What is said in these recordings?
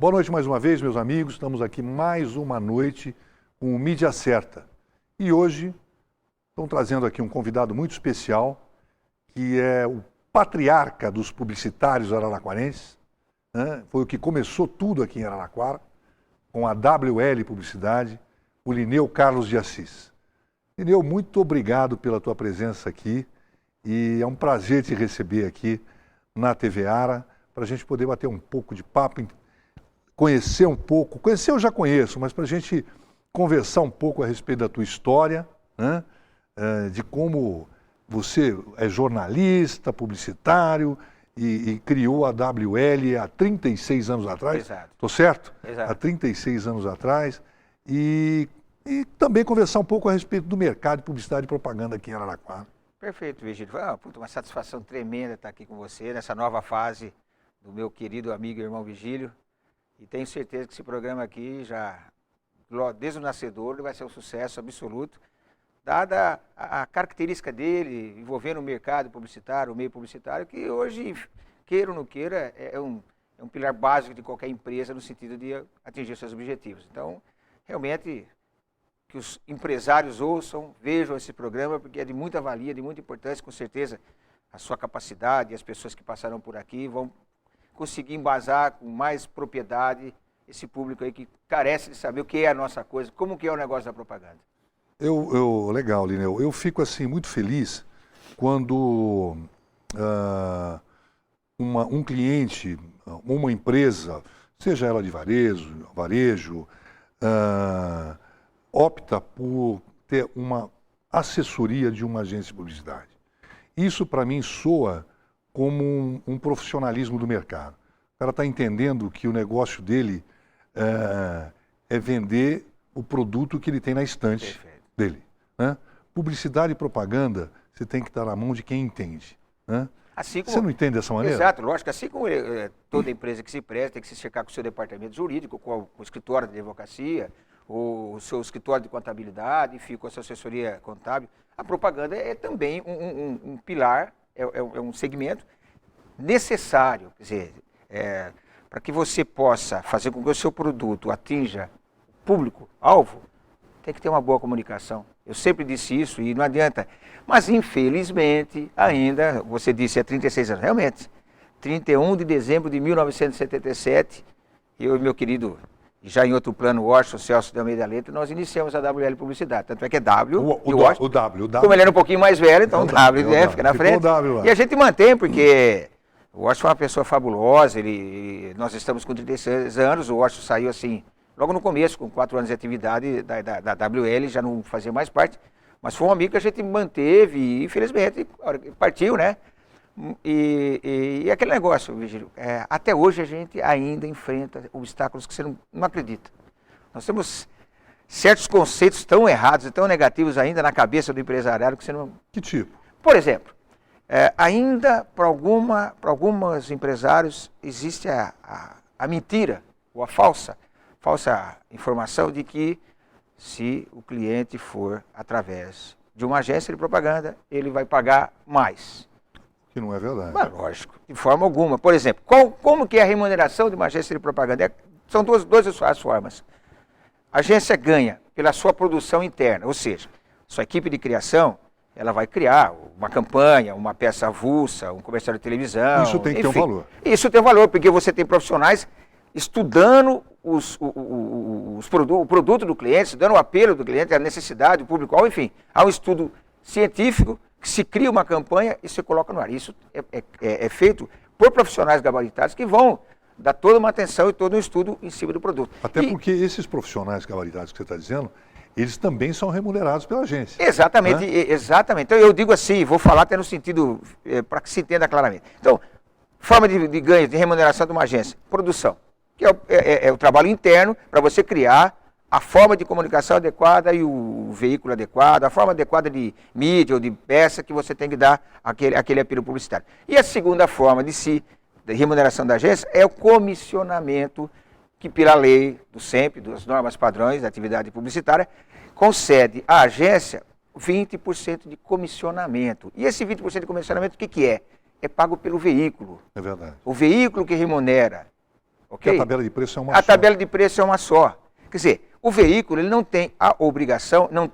Boa noite mais uma vez, meus amigos. Estamos aqui mais uma noite com o Mídia Certa. E hoje estamos trazendo aqui um convidado muito especial, que é o patriarca dos publicitários araraquarenses, né? Foi o que começou tudo aqui em Araraquara, com a WL Publicidade, o Lineu Carlos de Assis. Lineu, muito obrigado pela tua presença aqui e é um prazer te receber aqui na TV Ara, para a gente poder bater um pouco de papo, conhecer um pouco, conhecer eu já conheço, mas para a gente conversar um pouco a respeito da tua história, né? De como você é jornalista, publicitário e criou a WL há 36 anos atrás. Exato. Estou certo? Exato. Há 36 anos atrás. E também conversar um pouco a respeito do mercado de publicidade e propaganda aqui em Araraquara. Perfeito, Virgílio. Uma satisfação tremenda estar aqui com você nessa nova fase do meu querido amigo e irmão Virgílio. E tenho certeza que esse programa aqui, desde o nascedor, vai ser um sucesso absoluto, dada a característica dele, envolvendo o mercado publicitário, o meio publicitário, que hoje, queira ou não queira, é um pilar básico de qualquer empresa no sentido de atingir seus objetivos. Então, realmente, que os empresários ouçam, vejam esse programa, porque é de muita valia, de muita importância, com certeza, a sua capacidade e as pessoas que passaram por aqui vão conseguir embasar com mais propriedade esse público aí que carece de saber o que é a nossa coisa, como que é o negócio da propaganda. Legal, Lineu. Eu fico assim muito feliz quando um cliente, uma empresa, seja ela de varejo, opta por ter uma assessoria de uma agência de publicidade. Isso, para mim, soa como um profissionalismo do mercado. O cara está entendendo que o negócio dele é vender o produto que ele tem na estante dele. Né? Publicidade e propaganda, você tem que estar na mão de quem entende. Né? Assim como... Você não entende dessa maneira? Exato, lógico. Assim como toda empresa que se presta tem que se cercar com o seu departamento jurídico, com o escritório de advocacia, o seu escritório de contabilidade, enfim, com a sua assessoria contábil, a propaganda é também um pilar, é um segmento necessário, quer dizer, para que você possa fazer com que o seu produto atinja o público-alvo, tem que ter uma boa comunicação. Eu sempre disse isso e não adianta. Mas, infelizmente, ainda, você disse há 36 anos, realmente, 31 de dezembro de 1977, eu e meu querido, já em outro plano, Washington Celso de Almeida Leite, nós iniciamos a WL Publicidade. Tanto é que é W, o W. Como ele era um pouquinho mais velho, então o W fica na frente. E a gente mantém, porque o Washington é uma pessoa fabulosa, nós estamos com 36 anos, o Washington saiu assim, logo no começo, com 4 anos de atividade da WL, já não fazia mais parte, mas foi um amigo que a gente manteve e, infelizmente, partiu, né? E aquele negócio, Virgílio, até hoje a gente ainda enfrenta obstáculos que você não acredita. Nós temos certos conceitos tão errados e tão negativos ainda na cabeça do empresariado que você não... Que tipo? Por exemplo, ainda para alguns empresários existe a mentira ou a falsa informação de que se o cliente for através de uma agência de propaganda, ele vai pagar mais. Que não é verdade. Mas, lógico, de forma alguma. Por exemplo, como que é a remuneração de uma agência de propaganda? São duas as formas. A agência ganha pela sua produção interna, ou seja, sua equipe de criação, ela vai criar uma campanha, uma peça avulsa, um comercial de televisão. Isso tem que ter um valor. Isso tem um valor, porque você tem profissionais estudando o produto do cliente, estudando o apelo do cliente, a necessidade, o público-alvo, enfim. Há um estudo científico que se cria uma campanha e se coloca no ar. Isso é feito por profissionais gabaritados que vão dar toda uma atenção e todo um estudo em cima do produto. Até porque esses profissionais gabaritados que você está dizendo, eles também são remunerados pela agência. Exatamente, né? Exatamente. Então eu digo assim, vou falar até no sentido, para que se entenda claramente. Então, forma de ganho, de remuneração de uma agência, produção, que é o trabalho interno para você criar a forma de comunicação adequada e o veículo adequado, a forma adequada de mídia ou de peça que você tem que dar aquele apelo publicitário. E a segunda forma de remuneração da agência é o comissionamento, que pela lei do SEMP, das normas padrões da atividade publicitária, concede à agência 20% de comissionamento. E esse 20% de comissionamento, o que é? É pago pelo veículo. É verdade. O veículo que remunera ok? A tabela de preço é uma A só. tabela de preço é uma só. Quer dizer, o veículo ele não tem a obrigação, não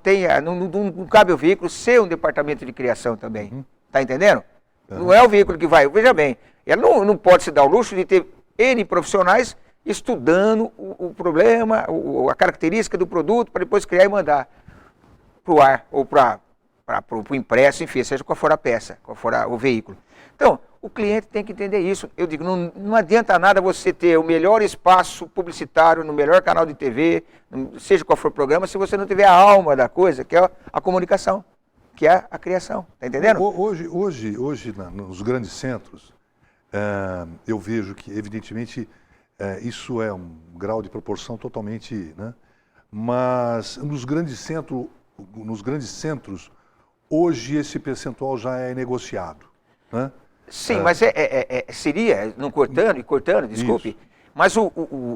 cabe ao veículo ser um departamento de criação também. Tá entendendo? Não é o veículo que vai. Veja bem, ele não pode se dar o luxo de ter N profissionais estudando o problema, a característica do produto, para depois criar e mandar para o ar ou para o impresso, enfim, seja qual for a peça, qual for o veículo. Então, o cliente tem que entender isso. Eu digo, não adianta nada você ter o melhor espaço publicitário no melhor canal de TV, seja qual for o programa, se você não tiver a alma da coisa, que é a comunicação, que é a criação. Está entendendo? Hoje nos grandes centros, eu vejo que, evidentemente, isso é um grau de proporção totalmente, né? Mas nos grandes centros, hoje esse percentual já é negociado, né? Sim, mas seria, não cortando, desculpe, isso. Mas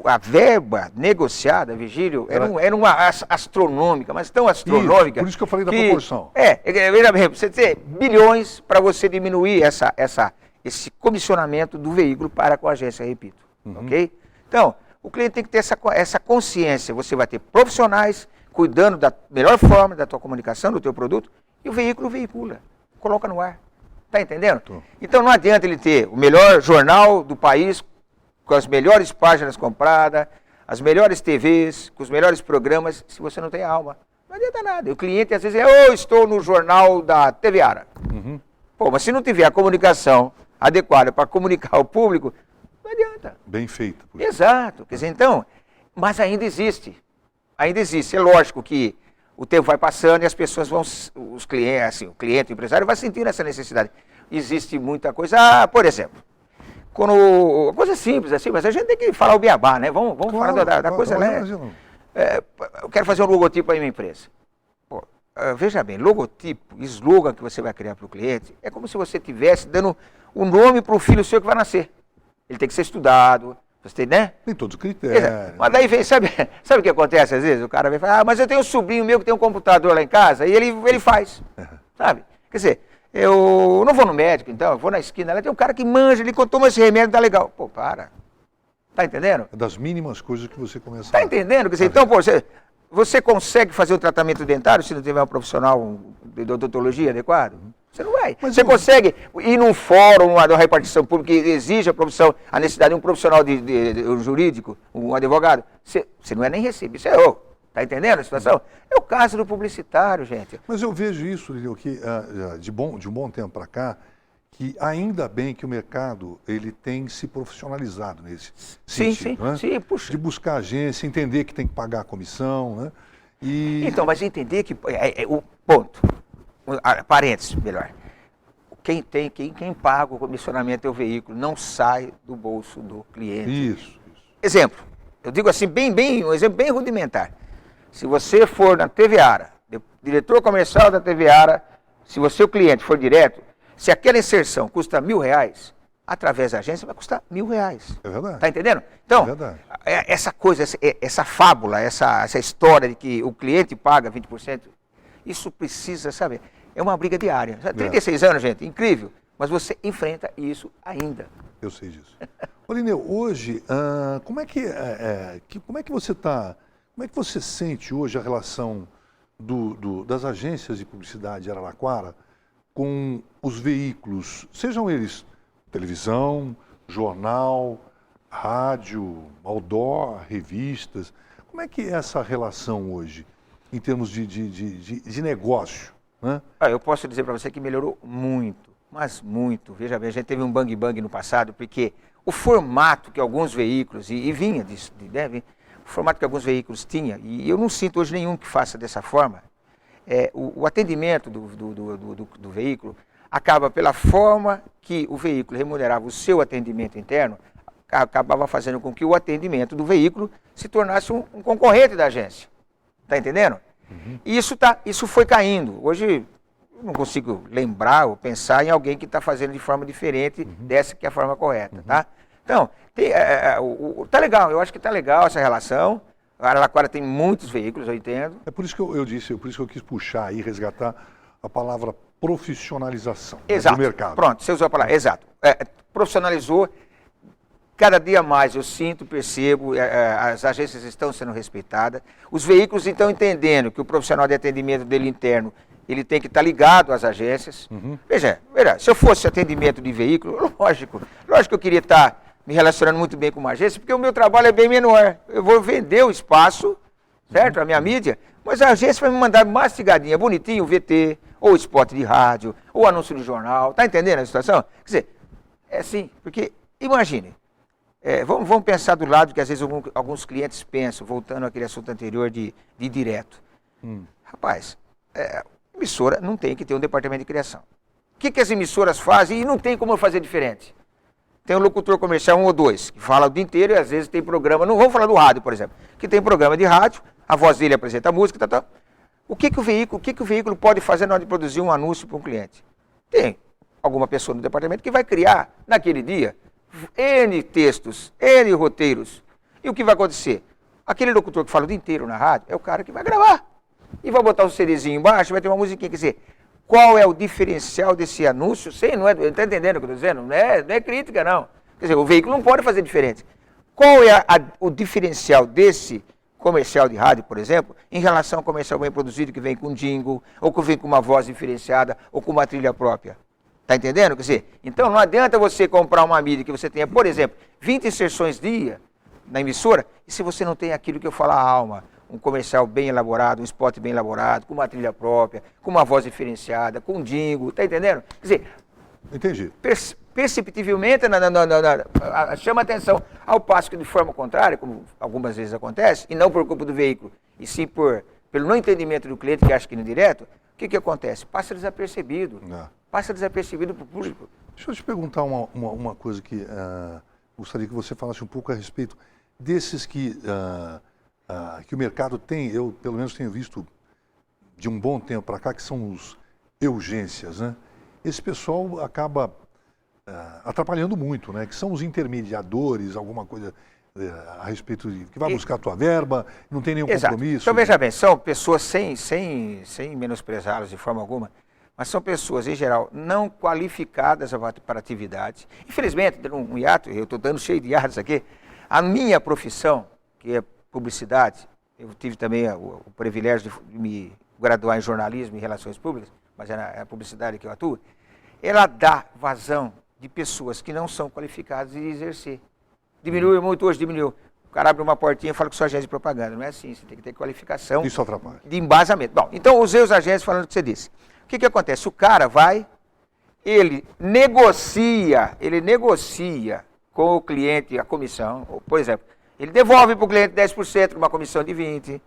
a verba negociada, Virgílio, era uma astronômica, mas tão astronômica. Isso, por isso que eu falei da proporção. Veja bem, você ter bilhões para você diminuir esse comissionamento do veículo para com a agência, repito. Ok? Então, o cliente tem que ter essa consciência. Você vai ter profissionais cuidando da melhor forma da tua comunicação, do teu produto, e o veículo veicula, coloca no ar. Tá entendendo? Então não adianta ele ter o melhor jornal do país, com as melhores páginas compradas, as melhores TVs, com os melhores programas, se você não tem alma. Não adianta nada. E o cliente às vezes eu estou no jornal da TV Ara. Pô, mas se não tiver a comunicação adequada para comunicar ao público, não adianta. Bem feito. Exato. Quer dizer, então, mas ainda existe. Ainda existe. É lógico que o tempo vai passando e as pessoas vão, os clientes, assim, o cliente, o empresário vai sentindo essa necessidade. Existe muita coisa. Por exemplo, coisa simples assim, mas a gente tem que falar o beabá, né? Vamos falar da coisa, né? Eu quero fazer um logotipo aí na minha empresa. Pô, veja bem, logotipo, slogan que você vai criar para o cliente, é como se você estivesse dando um nome para o filho seu que vai nascer. Ele tem que ser estudado. Você, né? Tem todos os critérios. Mas daí vem, sabe o que acontece às vezes? O cara vem e fala, mas eu tenho um sobrinho meu que tem um computador lá em casa e ele faz, sabe? Quer dizer, eu não vou no médico então, eu vou na esquina, lá tem um cara que manja, ele toma esse remédio, dá legal. Pô, para. Tá entendendo? É das mínimas coisas que você começa Tá entendendo? Quer dizer, então, pô, você consegue fazer um tratamento dentário se não tiver um profissional de odontologia adequado? Você não vai. Mas você consegue ir num fórum, uma repartição pública que exige a necessidade de um profissional um jurídico, um advogado. Você não é nem recebido. Você tá entendendo a situação? É o caso do publicitário, gente. Mas eu vejo isso, Lilian, que de um bom tempo para cá, que ainda bem que o mercado ele tem se profissionalizado nesse sentido. Sim, puxa. De buscar agência, entender que tem que pagar a comissão, né? Então, mas entender que o ponto. Parênteses, melhor. Quem paga o comissionamento é o veículo, não sai do bolso do cliente. Isso. Exemplo, eu digo assim, um exemplo bem rudimentar. Se você for na TV Ara, diretor comercial da TV Ara, se você, o cliente, for direto, se aquela inserção custa R$1.000, através da agência vai custar R$1.000. É verdade. Tá entendendo? Então, essa coisa, essa fábula, essa história de que o cliente paga 20%, isso precisa, sabe, é uma briga diária. 36 anos, gente, incrível, mas você enfrenta isso ainda. Eu sei disso. Olineu, hoje, como é que você está, como é que você sente hoje a relação das agências de publicidade de Araraquara com os veículos, sejam eles televisão, jornal, rádio, outdoor, revistas, como é que é essa relação hoje? Em termos de negócio, né? Eu posso dizer para você que melhorou muito, mas muito. Veja bem, a gente teve um bang-bang no passado, porque o formato que alguns veículos, e vinha disso, o formato que alguns veículos tinham, e eu não sinto hoje nenhum que faça dessa forma, o atendimento do veículo acaba pela forma que o veículo remunerava o seu atendimento interno, acabava fazendo com que o atendimento do veículo se tornasse um concorrente da agência. Tá entendendo? E isso foi caindo. Hoje eu não consigo lembrar ou pensar em alguém que está fazendo de forma diferente dessa que é a forma correta, tá? Então, tá legal, eu acho que tá legal essa relação. A Araraquara tem muitos veículos, eu entendo. É por isso que por isso que eu quis puxar e resgatar a palavra profissionalização do mercado. Pronto, você usou a palavra, exato. Profissionalizou cada dia mais eu sinto, percebo, as agências estão sendo respeitadas, os veículos estão entendendo que o profissional de atendimento dele interno, ele tem que estar ligado às agências. Veja, se eu fosse atendimento de veículo, lógico que eu queria estar me relacionando muito bem com uma agência, porque o meu trabalho é bem menor. Eu vou vender o espaço, certo? A minha mídia, mas a agência vai me mandar mastigadinha, bonitinho, o VT, ou spot de rádio, ou anúncio de jornal. Tá entendendo a situação? Quer dizer, é assim, porque, imagine, vamos pensar do lado que às vezes alguns clientes pensam, voltando àquele assunto anterior de direto. Rapaz, emissora não tem que ter um departamento de criação. O que as emissoras fazem e não tem como fazer diferente? Tem um locutor comercial, 1 ou 2, que fala o dia inteiro e às vezes tem programa, não vamos falar do rádio, por exemplo, que tem programa de rádio, a voz dele apresenta a música, tal. O que o veículo pode fazer na hora de produzir um anúncio para um cliente? Tem alguma pessoa no departamento que vai criar, naquele dia, N textos, N roteiros. E o que vai acontecer? Aquele locutor que fala o dia inteiro na rádio é o cara que vai gravar. E vai botar um CDzinho embaixo, vai ter uma musiquinha, quer dizer, qual é o diferencial desse anúncio? Está entendendo o que eu estou dizendo? Não é crítica, não. Quer dizer, o veículo não pode fazer diferente. Qual é o diferencial desse comercial de rádio, por exemplo, em relação ao comercial bem produzido que vem com jingle, ou que vem com uma voz diferenciada, ou com uma trilha própria? Está entendendo? Quer dizer, então não adianta você comprar uma mídia que você tenha, por exemplo, 20 inserções dia na emissora, e se você não tem aquilo que eu falo, a alma, um comercial bem elaborado, um spot bem elaborado, com uma trilha própria, com uma voz diferenciada, com jingle, está entendendo? Quer dizer, entendi. Perceptivelmente chama atenção, ao passo que de forma contrária, como algumas vezes acontece, e não por culpa do veículo, e sim pelo não entendimento do cliente que acha que não é direto, o que acontece? Passa desapercebido. Passa desapercebido para o público. Deixa eu te perguntar uma coisa que gostaria que você falasse um pouco a respeito desses que o mercado tem, eu pelo menos tenho visto de um bom tempo para cá, que são os urgências, né? Esse pessoal acaba atrapalhando muito, né? Que são os intermediadores, alguma coisa a respeito de que vai buscar a tua verba, não tem nenhum compromisso. Então veja bem, são pessoas sem menosprezá-las de forma alguma, mas são pessoas, em geral, não qualificadas para atividades. Infelizmente, dando um hiato, eu estou dando cheio de hiatos aqui, a minha profissão, que é publicidade, eu tive também o privilégio de me graduar em jornalismo e relações públicas, mas é a publicidade que eu atuo, ela dá vazão de pessoas que não são qualificadas de exercer. Diminuiu muito hoje, diminuiu. O cara abre uma portinha e fala que sou agente de propaganda. Não é assim, você tem que ter qualificação. Isso atrapalha. De embasamento. Bom, então usei os agentes falando o que você disse. O que acontece? O cara vai, ele negocia com o cliente a comissão, ou, por exemplo, ele devolve para o cliente 10% uma comissão de 20%,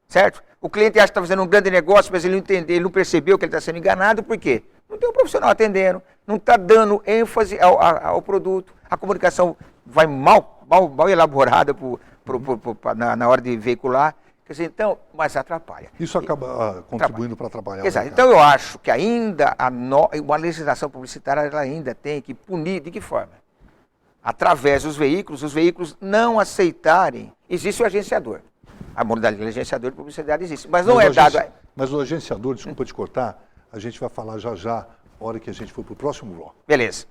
certo? O cliente acha que está fazendo um grande negócio, mas ele não percebeu que ele está sendo enganado, por quê? Não tem um profissional atendendo, não está dando ênfase ao produto, a comunicação vai mal elaborada na hora de veicular, quer dizer, então, mas atrapalha. Isso acaba contribuindo para atrapalhar. Exato. Então eu acho que ainda uma legislação publicitária ela ainda tem que punir, de que forma? Através dos veículos, os veículos não aceitarem, existe o agenciador. A modalidade de agenciador de publicidade existe, mas não é dado... Mas o agenciador, desculpa te cortar, a gente vai falar já, a hora que a gente for para o próximo bloco. Beleza.